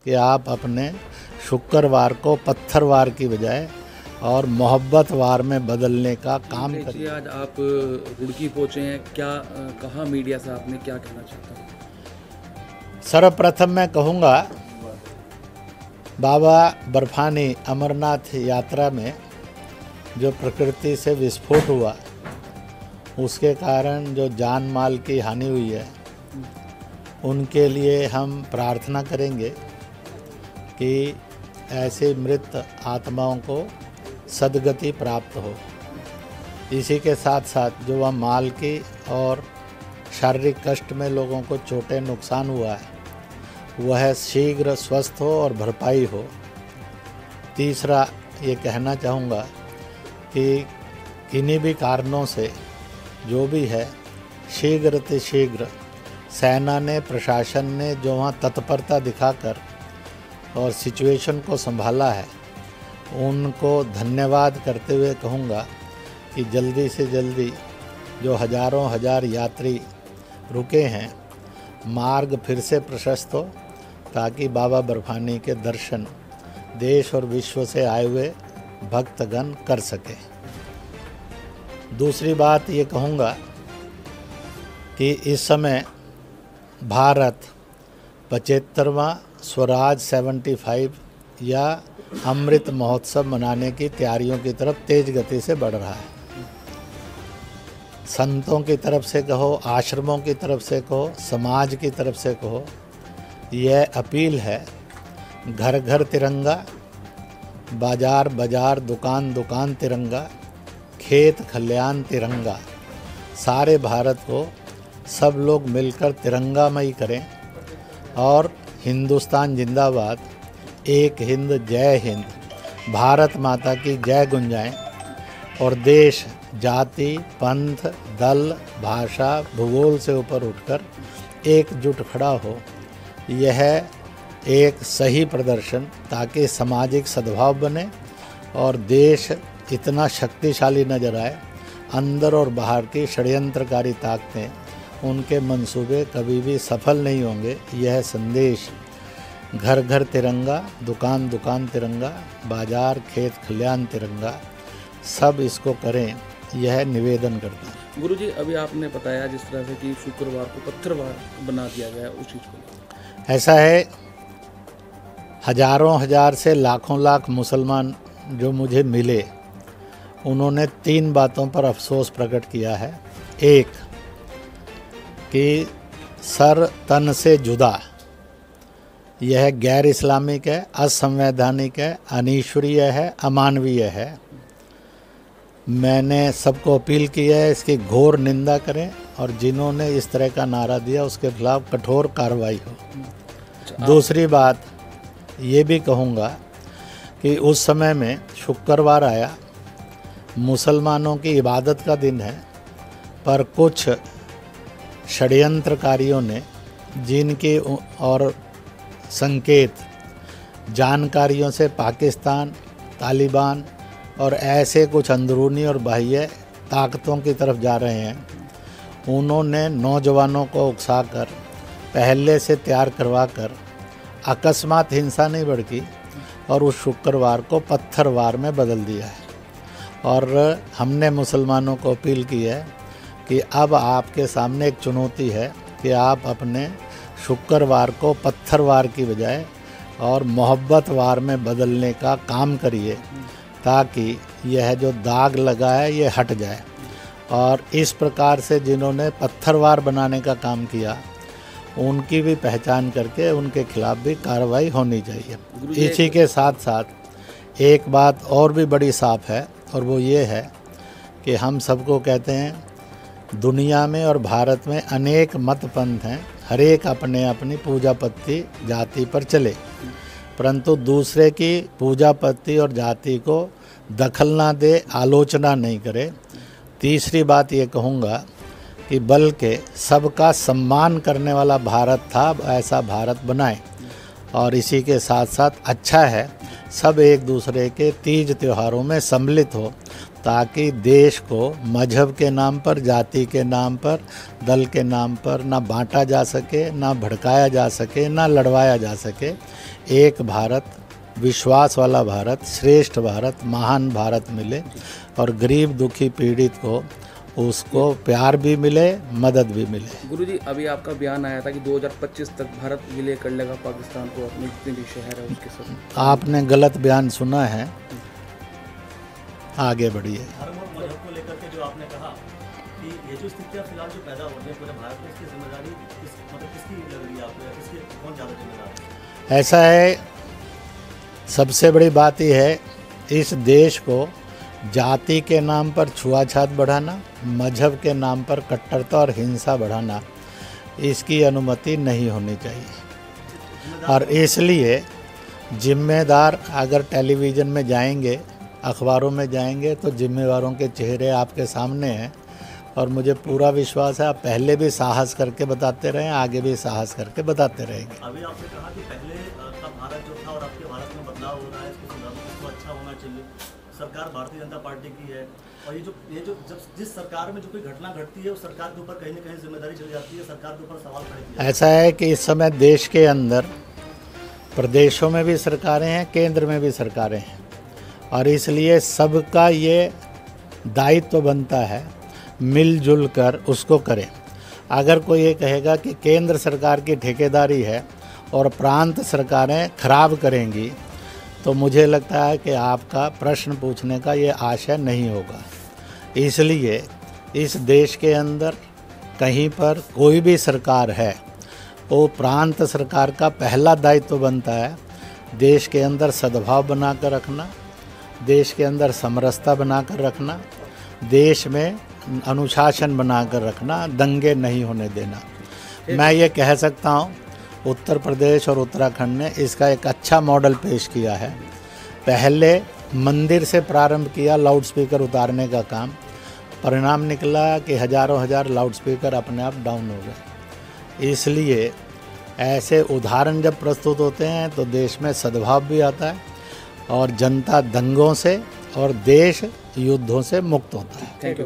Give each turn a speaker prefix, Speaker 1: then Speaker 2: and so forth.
Speaker 1: कि आप अपने शुक्रवार को पत्थरवार की बजाय और मोहब्बतवार में बदलने का काम करिए।
Speaker 2: आज आप रुड़की पहुंचे हैं, क्या कहा मीडिया से, आपने क्या कहना चाहता है?
Speaker 1: सर्वप्रथम मैं कहूँगा, बाबा बर्फानी अमरनाथ यात्रा में जो प्रकृति से विस्फोट हुआ, उसके कारण जो जान माल की हानि हुई है, उनके लिए हम प्रार्थना करेंगे कि ऐसे मृत आत्माओं को सद्गति प्राप्त हो। इसी के साथ साथ जो वह माल की और शारीरिक कष्ट में लोगों को चोटें नुकसान हुआ है, वह शीघ्र स्वस्थ हो और भरपाई हो। तीसरा ये कहना चाहूँगा कि किन्हीं भी कारणों से जो भी है, शीघ्र से शीघ्र सेना ने, प्रशासन ने जो वहाँ तत्परता दिखाकर और सिचुएशन को संभाला है, उनको धन्यवाद करते हुए कहूँगा कि जल्दी से जल्दी जो हजारों हजार यात्री रुके हैं, मार्ग फिर से प्रशस्त हो, ताकि बाबा बर्फानी के दर्शन देश और विश्व से आए हुए भक्तगण कर सके। दूसरी बात ये कहूँगा कि इस समय भारत 75वां स्वराज 75 या अमृत महोत्सव मनाने की तैयारियों की तरफ तेज गति से बढ़ रहा है। संतों की तरफ से कहो, आश्रमों की तरफ से कहो, समाज की तरफ से कहो, यह अपील है, घर घर तिरंगा, बाजार बाजार, दुकान दुकान तिरंगा, खेत खलियान तिरंगा। सारे भारत को सब लोग मिलकर तिरंगामयी करें और हिंदुस्तान जिंदाबाद, एक हिंद जय हिंद, भारत माता की जय गुंजाएं और देश जाति, पंथ, दल, भाषा, भूगोल से ऊपर उठकर एकजुट खड़ा हो। यह एक सही प्रदर्शन, ताकि सामाजिक सद्भाव बने और देश इतना शक्तिशाली नजर आए। अंदर और बाहर की षड्यंत्रकारी ताकतें, उनके मंसूबे कभी भी सफल नहीं होंगे। यह संदेश घर घर तिरंगा, दुकान दुकान तिरंगा, बाजार खेत खलियान तिरंगा, सब इसको करें, यह निवेदन करता हूँ।
Speaker 2: गुरुजी, अभी आपने बताया जिस तरह से कि शुक्रवार को पत्थरवार बना दिया गया, उस चीज़ को
Speaker 1: ऐसा है, हजारों हजार से लाखों लाख मुसलमान जो मुझे मिले, उन्होंने 3 बातों पर अफसोस प्रकट किया है। एक, कि सर तन से जुदा, यह गैर इस्लामिक है, असंवैधानिक है, अनीश्वरीय है, अमानवीय है। मैंने सबको अपील की है, इसकी घोर निंदा करें और जिन्होंने इस तरह का नारा दिया उसके खिलाफ कठोर कार्रवाई हो। दूसरी बात ये भी कहूँगा कि उस समय में शुक्रवार आया, मुसलमानों की इबादत का दिन है, पर कुछ षड्यंत्रकारियों ने, जिनके और संकेत जानकारियों से पाकिस्तान, तालिबान और ऐसे कुछ अंदरूनी और बाह्य ताकतों की तरफ जा रहे हैं, उन्होंने नौजवानों को उकसाकर, पहले से तैयार करवाकर अकस्मात हिंसा नहीं भड़की और उस शुक्रवार को पत्थरवार में बदल दिया है। और हमने मुसलमानों को अपील की है कि अब आपके सामने एक चुनौती है कि आप अपने शुक्रवार को पत्थरवार की बजाय और मोहब्बतवार में बदलने का काम करिए, ताकि यह जो दाग लगा है ये हट जाए। और इस प्रकार से जिन्होंने पत्थरवार बनाने का काम किया, उनकी भी पहचान करके उनके खिलाफ भी कार्रवाई होनी चाहिए। इसी के साथ साथ एक बात और भी बड़ी साफ है, और वो ये है कि हम सबको कहते हैं, दुनिया में और भारत में अनेक मत पंथ हैं, हर एक अपने अपनी पूजा पत्ती जाति पर चले, परंतु दूसरे की पूजा पत्ती और जाति को दखल ना दे, आलोचना नहीं करे। तीसरी बात ये कहूँगा कि बल्कि सबका सम्मान करने वाला भारत था, ऐसा भारत बनाए। और इसी के साथ साथ अच्छा है, सब एक दूसरे के तीज त्योहारों में सम्मिलित हो, ताकि देश को मजहब के नाम पर, जाति के नाम पर, दल के नाम पर ना बांटा जा सके, ना भड़काया जा सके, ना लड़वाया जा सके। एक भारत, विश्वास वाला भारत, श्रेष्ठ भारत, महान भारत मिले और गरीब दुखी पीड़ित को उसको प्यार भी मिले, मदद भी मिले।
Speaker 2: गुरुजी, अभी आपका बयान आया था कि 2025 तक भारत विलय कर लेगा पाकिस्तान को, अपने जितने भी शहर है उसके साथ।
Speaker 1: आपने गलत बयान सुना है, आगे बढ़िए।
Speaker 3: धर्म और मजहब को लेकर के जो आपने कहा कि ये जो स्थितियाँ फिलहाल जो पैदा हो रही है पूरे भारत में, इसकी जिम्मेदारी किसकी लग रही है आपको, या किसके कौन ज़्यादा जिम्मेदार है?
Speaker 1: ऐसा है, सबसे बड़ी बात यह है, इस देश को जाति के नाम पर छुआछात बढ़ाना, मजहब के नाम पर कट्टरता और हिंसा बढ़ाना, इसकी अनुमति नहीं होनी चाहिए। और इसलिए जिम्मेदार, अगर टेलीविज़न में जाएंगे, अखबारों में जाएंगे, तो जिम्मेवारों के चेहरे आपके सामने हैं। और मुझे पूरा विश्वास है आप पहले भी साहस करके बताते रहे, आगे भी साहस करके बताते रहेंगे।
Speaker 3: अभी आपने कहा कि पहले का भारत जो था और आपके भारत में बदलाव हो रहा है, इसको सुधारना, इसको अच्छा होना चाहिए। सरकार भारतीय जनता पार्टी की है, और ये जो जब जिस सरकार में जो कोई घटना घटती है, उस सरकार के ऊपर कहीं ना कहीं जिम्मेदारी चली जाती है, सरकार के ऊपर सवाल खड़े किए जाते हैं।
Speaker 1: ऐसा है कि इस समय देश के अंदर प्रदेशों में भी सरकारें हैं, केंद्र में भी सरकारें हैं, और इसलिए सबका ये दायित्व बनता है मिलजुल कर उसको करें। अगर कोई ये कहेगा कि केंद्र सरकार की ठेकेदारी है और प्रांत सरकारें खराब करेंगी, तो मुझे लगता है कि आपका प्रश्न पूछने का ये आशय नहीं होगा। इसलिए इस देश के अंदर कहीं पर कोई भी सरकार है, वो प्रांत सरकार का पहला दायित्व बनता है देश के अंदर सद्भाव बना कर रखना, देश के अंदर समरसता बना कर रखना, देश में अनुशासन बना कर रखना, दंगे नहीं होने देना। मैं ये कह सकता हूँ उत्तर प्रदेश और उत्तराखंड ने इसका एक अच्छा मॉडल पेश किया है। पहले मंदिर से प्रारंभ किया लाउड स्पीकर उतारने का काम, परिणाम निकला कि हजारों हजार लाउड स्पीकर अपने आप डाउन हो गए। इसलिए ऐसे उदाहरण जब प्रस्तुत होते हैं तो देश में सद्भाव भी आता है और जनता दंगों से और देश युद्धों से मुक्त होता है।
Speaker 2: Thank you.